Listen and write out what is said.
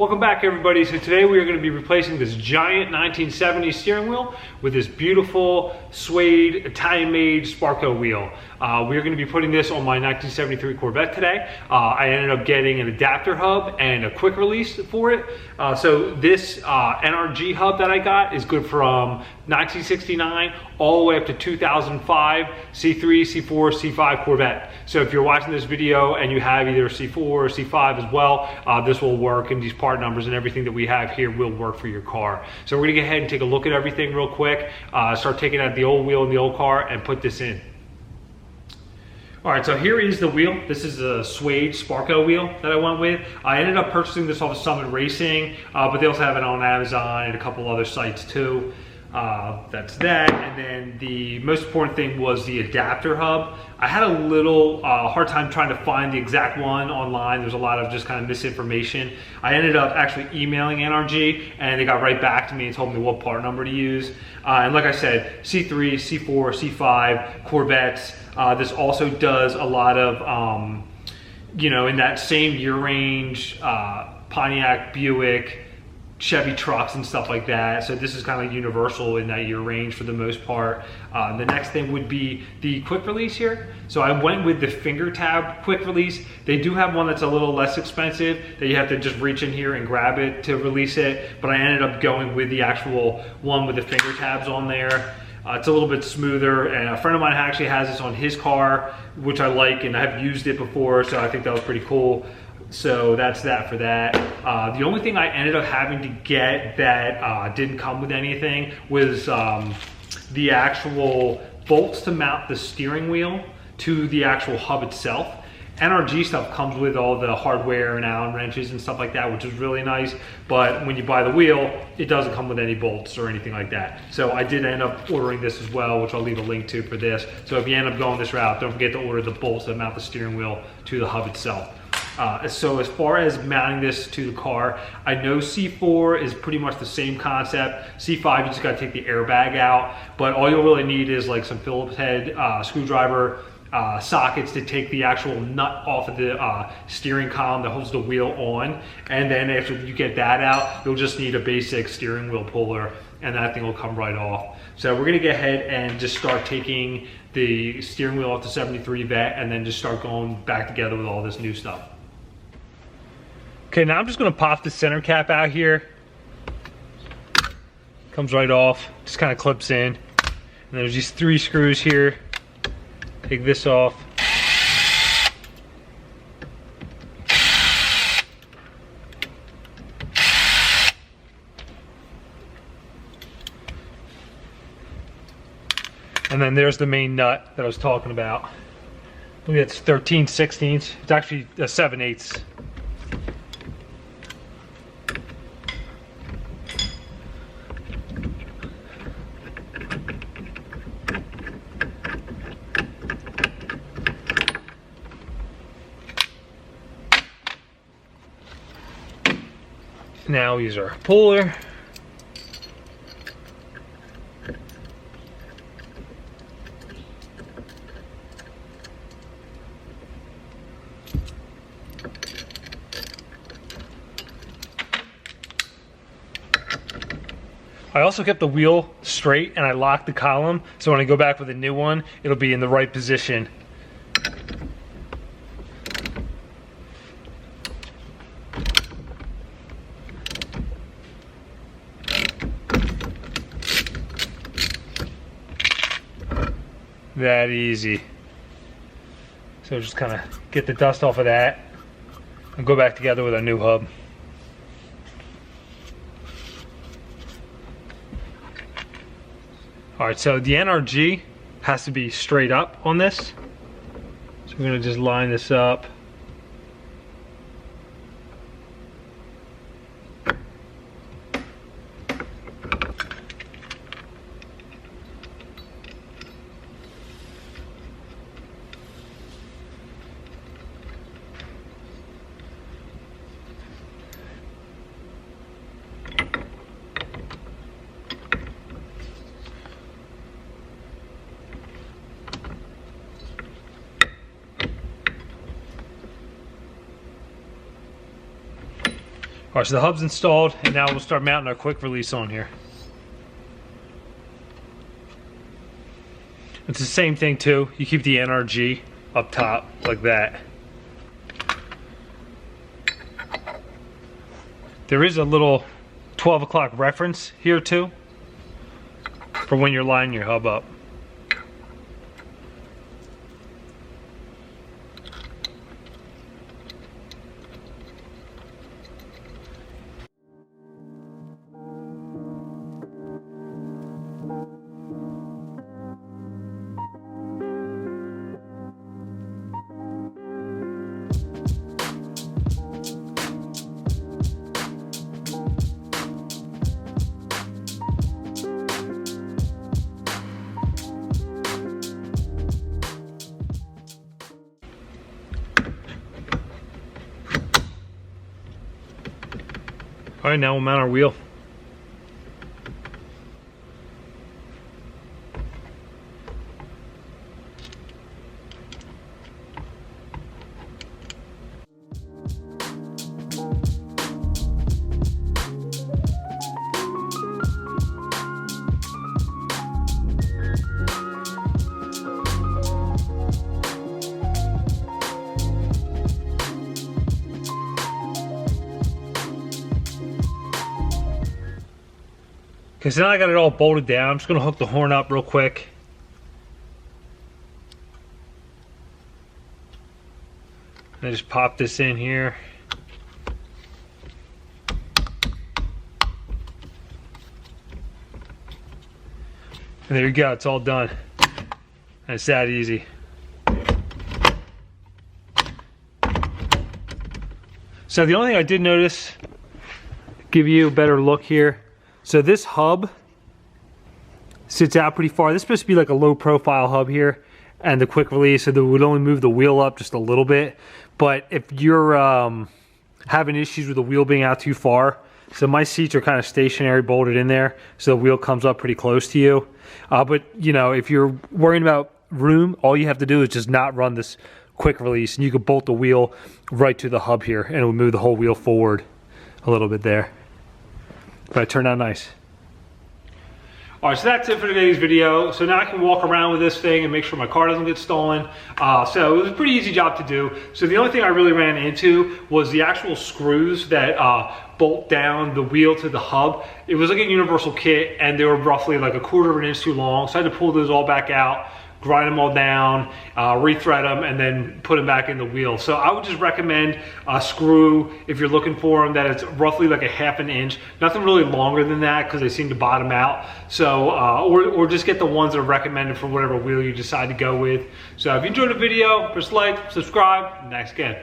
Welcome back, everybody. So today we are going to be replacing this giant 1970s steering wheel with this beautiful suede Italian-made Sparco wheel. We are going to be putting this on my 1973 Corvette today. I ended up getting an adapter hub and a quick release for it. So this NRG hub that I got is good from 1969 all the way up to 2005 C3 C4 C5 Corvette. So if you're watching this video and you have either C4 or C5 as well, this will work, and these part numbers and everything that we have here will work for your car. So we're gonna go ahead and take a look at everything real quick, start taking out the old wheel in the old car and put this in. All right, so here is the wheel. This is a suede Sparco wheel that I went with. I ended up purchasing this off of Summit Racing, but they also have it on Amazon and a couple other sites too. That's that. And then the most important thing was the adapter hub. I had a little hard time trying to find the exact one online. There's a lot of just kind of misinformation. I ended up actually emailing NRG and they got right back to me and told me what part number to use. And like I said, C3, C4, C5 Corvettes. This also does a lot of, in that same year range, Pontiac, Buick, Chevy trucks and stuff like that. So this is kind of universal in that year range for the most part. The next thing would be the quick release here. So I went with the finger tab quick release. They do have one that's a little less expensive that you have to just reach in here and grab it to release it. But I ended up going with the actual one with the finger tabs on there. It's a little bit smoother, and a friend of mine actually has this on his car, which I like, and I've used it before, so I think that was pretty cool. So that's that for that. The only thing I ended up having to get that didn't come with anything was the actual bolts to mount the steering wheel to the actual hub itself. NRG stuff comes with all the hardware and Allen wrenches and stuff like that, which is really nice. But when you buy the wheel, it doesn't come with any bolts or anything like that. So I did end up ordering this as well, which I'll leave a link to for this. So if you end up going this route, don't forget to order the bolts that mount the steering wheel to the hub itself. So as far as mounting this to the car, I know C4 is pretty much the same concept. C5, you just gotta take the airbag out, but all you'll really need is like some Phillips head screwdriver, sockets to take the actual nut off of the steering column that holds the wheel on. And then after you get that out, you'll just need a basic steering wheel puller and that thing will come right off. So we're gonna go ahead and just start taking the steering wheel off the 73 Vet and then just start going back together with all this new stuff. Okay, now I'm just gonna pop the center cap out here. Comes right off, just kind of clips in. And there's these 3 screws here. Take this off. And then there's the main nut that I was talking about. Look, it's 13/16. It's actually a 7/8. Now use our puller. I also kept the wheel straight and I locked the column, so when I go back with a new one, it'll be in the right position. That easy. So just kind of get the dust off of that and go back together with our new hub. All right, so the NRG has to be straight up on this. So we're gonna just line this up. All right, so the hub's installed, and now we'll start mounting our quick release on here. It's the same thing too. You keep the NRG up top like that. There is a little 12 o'clock reference here too for when you're lining your hub up. All right, now we'll mount our wheel. Okay, so now I got it all bolted down. I'm just gonna hook the horn up real quick. And I just pop this in here. And there you go, it's all done. And it's that easy. So the only thing I did notice, give you a better look here. So this hub sits out pretty far. This is supposed to be like a low profile hub here, and the quick release, so that would only move the wheel up just a little bit. But if you're having issues with the wheel being out too far, so my seats are kind of stationary, bolted in there, so the wheel comes up pretty close to you. But you know, if you're worrying about room, all you have to do is just not run this quick release, and you could bolt the wheel right to the hub here, and it will move the whole wheel forward a little bit there. But it turned out nice. All right, so that's it for today's video. So now I can walk around with this thing and make sure my car doesn't get stolen. So it was a pretty easy job to do. So the only thing I really ran into was the actual screws that bolt down the wheel to the hub. It was like a universal kit, and they were roughly like 1/4 of an inch too long. So I had to pull those all back out, grind them all down, rethread them, and then put them back in the wheel. So I would just recommend a screw, if you're looking for them, that it's roughly like 1/2 inch. Nothing really longer than that, because they seem to bottom out. So, or just get the ones that are recommended for whatever wheel you decide to go with. So if you enjoyed the video, press like, subscribe, and thanks again.